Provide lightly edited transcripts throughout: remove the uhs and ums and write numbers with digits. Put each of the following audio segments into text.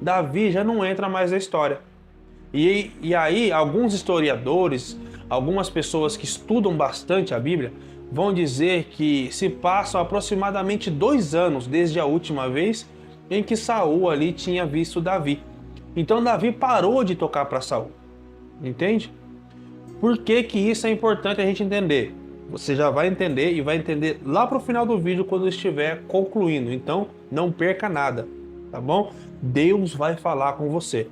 Davi já não entra mais na história. E aí, alguns historiadores, algumas pessoas que estudam bastante a Bíblia, vão dizer que se passam aproximadamente 2 anos desde a última vez em que Saul ali tinha visto Davi. Então Davi parou de tocar para Saul, entende? Por que que isso é importante a gente entender? Você já vai entender e vai entender lá para o final do vídeo quando estiver concluindo. Então não perca nada, tá bom? Deus vai falar com você.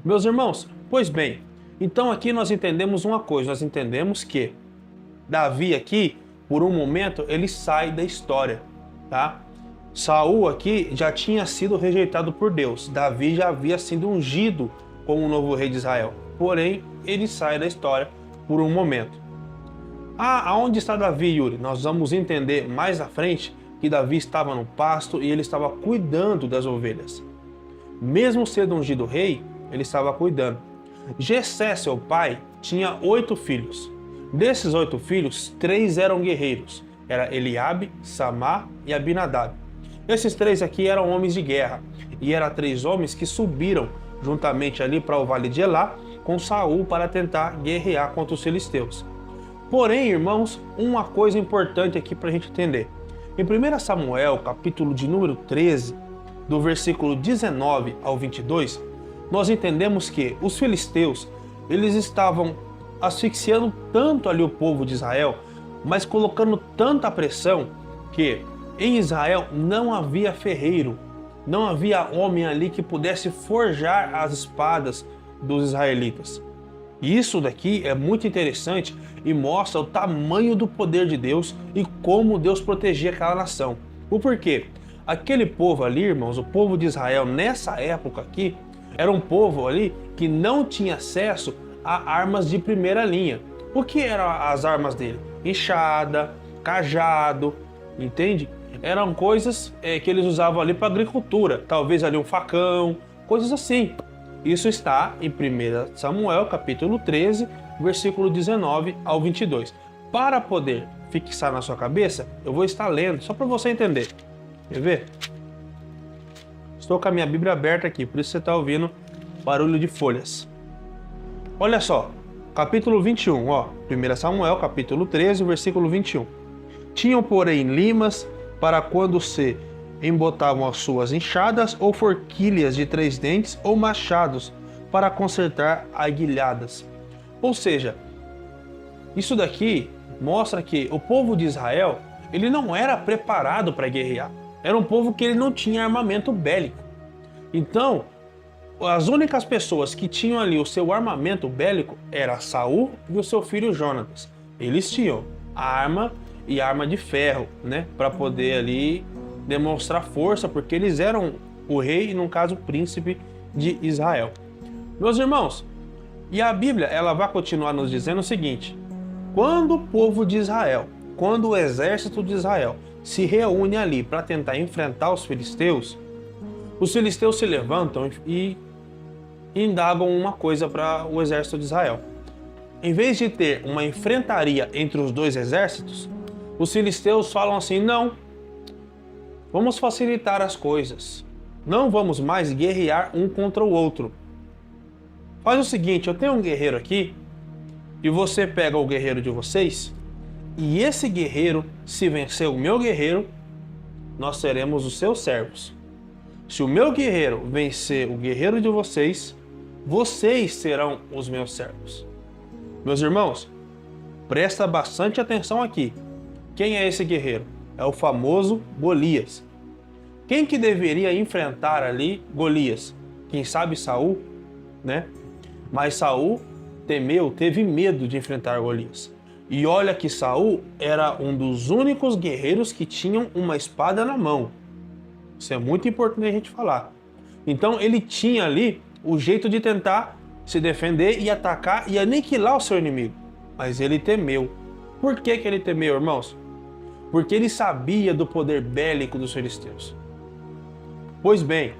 Meus irmãos, pois bem, então aqui nós entendemos uma coisa, nós entendemos que Davi aqui, por um momento, ele sai da história, tá? Saul aqui já tinha sido rejeitado por Deus, Davi já havia sido ungido como o novo rei de Israel, porém ele sai da história por um momento. Aonde está Davi, Yuri? Nós vamos entender mais à frente que Davi estava no pasto e ele estava cuidando das ovelhas. Mesmo sendo ungido rei, ele estava cuidando. Jessé, seu pai, tinha 8 filhos. Desses 8 filhos, 3 eram guerreiros. Era Eliabe, Samar e Abinadab. Esses 3 aqui eram homens de guerra. E eram 3 homens que subiram juntamente ali para o vale de Elá com Saul para tentar guerrear contra os filisteus. Porém, irmãos, uma coisa importante aqui para a gente entender. Em 1 Samuel, capítulo de número 13, do versículo 19 ao 22, nós entendemos que os filisteus, eles estavam asfixiando tanto ali o povo de Israel, mas colocando tanta pressão que em Israel não havia ferreiro, não havia homem ali que pudesse forjar as espadas dos israelitas. Isso daqui é muito interessante e mostra o tamanho do poder de Deus e como Deus protegia aquela nação. O porquê? Aquele povo ali, irmãos, o povo de Israel nessa época aqui, era um povo ali que não tinha acesso a armas de primeira linha. O que eram as armas dele? Enxada, cajado, entende? Eram coisas que eles usavam ali para agricultura, talvez ali um facão, coisas assim. Isso está em 1 Samuel, capítulo 13, versículo 19 ao 22. Para poder fixar na sua cabeça, eu vou estar lendo, só para você entender. Quer ver? Estou com a minha Bíblia aberta aqui, por isso você está ouvindo barulho de folhas. Olha só, capítulo 21, ó, 1 Samuel, capítulo 13, versículo 21. Tinham, porém, limas para quando se embotavam as suas enxadas, ou forquilhas de 3 dentes, ou machados para consertar aguilhadas. Ou seja, isso daqui mostra que o povo de Israel, ele não era preparado para guerrear. Era um povo que ele não tinha armamento bélico. Então, as únicas pessoas que tinham ali o seu armamento bélico era Saul e o seu filho Jonatas. Eles tinham arma e arma de ferro, né, para poder ali demonstrar força, porque eles eram o rei e, no caso, o príncipe de Israel. Meus irmãos, e a Bíblia, ela vai continuar nos dizendo o seguinte: quando o povo de Israel, quando o exército de Israel se reúne ali para tentar enfrentar os filisteus se levantam e indagam uma coisa para o exército de Israel. Em vez de ter uma enfrentaria entre os dois exércitos, os filisteus falam assim: não, vamos facilitar as coisas. Não vamos mais guerrear um contra o outro. Faz o seguinte, eu tenho um guerreiro aqui, e você pega o guerreiro de vocês, e esse guerreiro, se vencer o meu guerreiro, nós seremos os seus servos. Se o meu guerreiro vencer o guerreiro de vocês, vocês serão os meus servos. Meus irmãos, presta bastante atenção aqui. Quem é esse guerreiro? É o famoso Golias. Quem que deveria enfrentar ali Golias? Quem sabe Saul, né? Mas Saul temeu, teve medo de enfrentar Golias. E olha que Saul era um dos únicos guerreiros que tinham uma espada na mão. Isso é muito importante a gente falar. Então ele tinha ali o jeito de tentar se defender e atacar e aniquilar o seu inimigo. Mas ele temeu. Por que que ele temeu, irmãos? Porque ele sabia do poder bélico dos filisteus. Pois bem,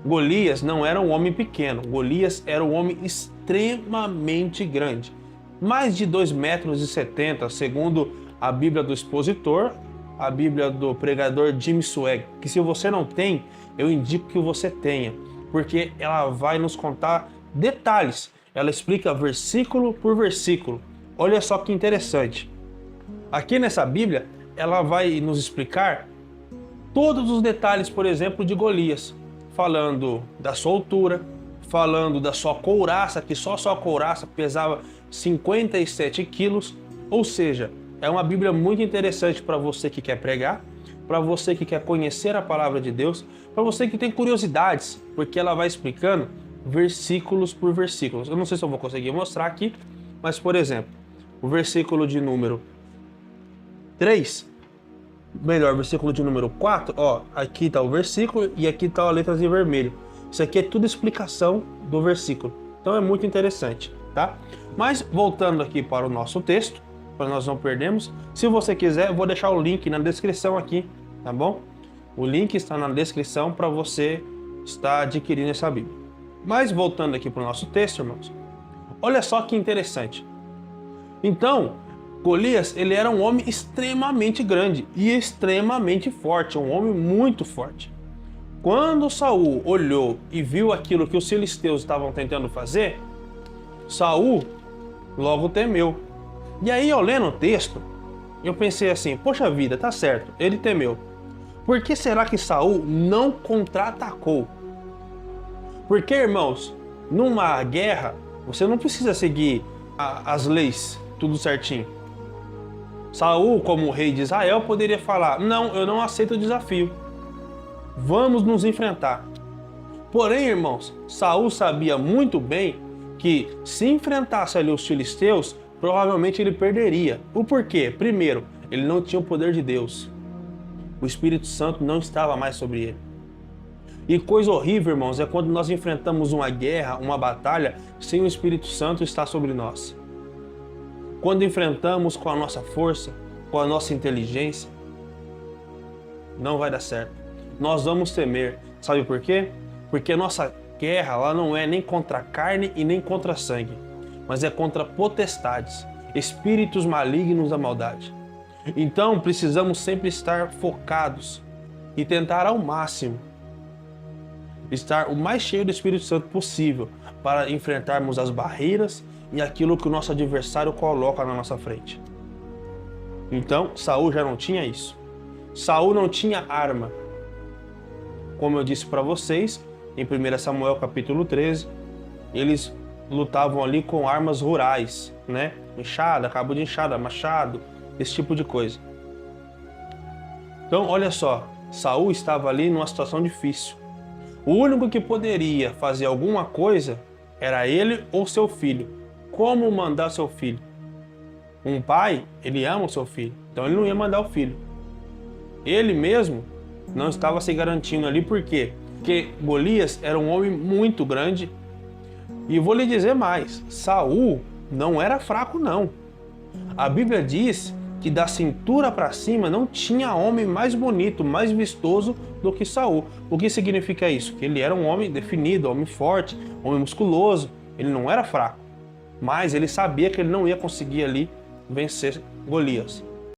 Golias não era um homem pequeno. Golias era um homem extremamente grande. Mais de 2,70 metros, segundo a Bíblia do Expositor, a Bíblia do pregador Jim Swag, que se você não tem, eu indico que você tenha. porque ela vai nos contar detalhes. Ela explica versículo por versículo. Olha só que interessante. Aqui nessa Bíblia, ela vai nos explicar todos os detalhes, por exemplo, de Golias, falando da sua altura, falando da sua couraça, que só sua couraça pesava 57 quilos. Ou seja, é uma Bíblia muito interessante para você que quer pregar, para você que quer conhecer a palavra de Deus, para você que tem curiosidades, porque ela vai explicando versículos por versículos. Eu não sei se eu vou conseguir mostrar aqui, mas, por exemplo, o versículo de número 3, versículo de número 4, ó, aqui está o versículo e aqui está a letras em vermelho. Isso aqui é tudo explicação do versículo. Então é muito interessante, tá? Mas voltando aqui para o nosso texto, para nós não perdermos, se você quiser, eu vou deixar o link na descrição aqui, tá bom? O link está na descrição para você estar adquirindo essa Bíblia. Mas voltando aqui para o nosso texto, irmãos, olha só que interessante. Então, Golias, ele era um homem extremamente grande e extremamente forte, um homem muito forte. Quando Saul olhou e viu aquilo que os filisteus estavam tentando fazer, Saul logo temeu. E aí, eu lendo o texto, eu pensei assim, poxa vida, tá certo, ele temeu. Por que será que Saul não contra-atacou? Porque, irmãos, numa guerra, você não precisa seguir as leis, tudo certinho. Saul, como rei de Israel, poderia falar, não, eu não aceito o desafio. Vamos nos enfrentar. Porém, irmãos, Saul sabia muito bem que se enfrentasse ali os filisteus, provavelmente ele perderia. O porquê? Primeiro, ele não tinha o poder de Deus. O Espírito Santo não estava mais sobre ele. E coisa horrível, irmãos, é quando nós enfrentamos uma guerra, uma batalha, sem o Espírito Santo estar sobre nós. Quando enfrentamos com a nossa força, com a nossa inteligência, não vai dar certo. Nós vamos temer. Sabe por quê? Porque a nossa guerra ela não é nem contra a carne e nem contra sangue, mas é contra potestades, espíritos malignos da maldade. Então precisamos sempre estar focados e tentar ao máximo estar o mais cheio do Espírito Santo possível para enfrentarmos as barreiras e aquilo que o nosso adversário coloca na nossa frente. Então, Saul já não tinha isso. Saul não tinha arma. Como eu disse para vocês, em 1 Samuel capítulo 13, eles lutavam ali com armas rurais, né? Enxada, cabo de enxada, machado, esse tipo de coisa. Então, olha só, Saul estava ali numa situação difícil. O único que poderia fazer alguma coisa era ele ou seu filho. Como mandar seu filho? Um pai, ele ama o seu filho, então ele não ia mandar o filho. Ele mesmo não estava se garantindo ali, por quê? Porque Golias era um homem muito grande. E vou lhe dizer mais, Saul não era fraco não. A Bíblia diz que da cintura para cima não tinha homem mais bonito, mais vistoso do que Saul. O que significa isso? Que ele era um homem definido, homem forte, homem musculoso. Ele não era fraco, mas ele sabia que ele não ia conseguir ali vencer Golias.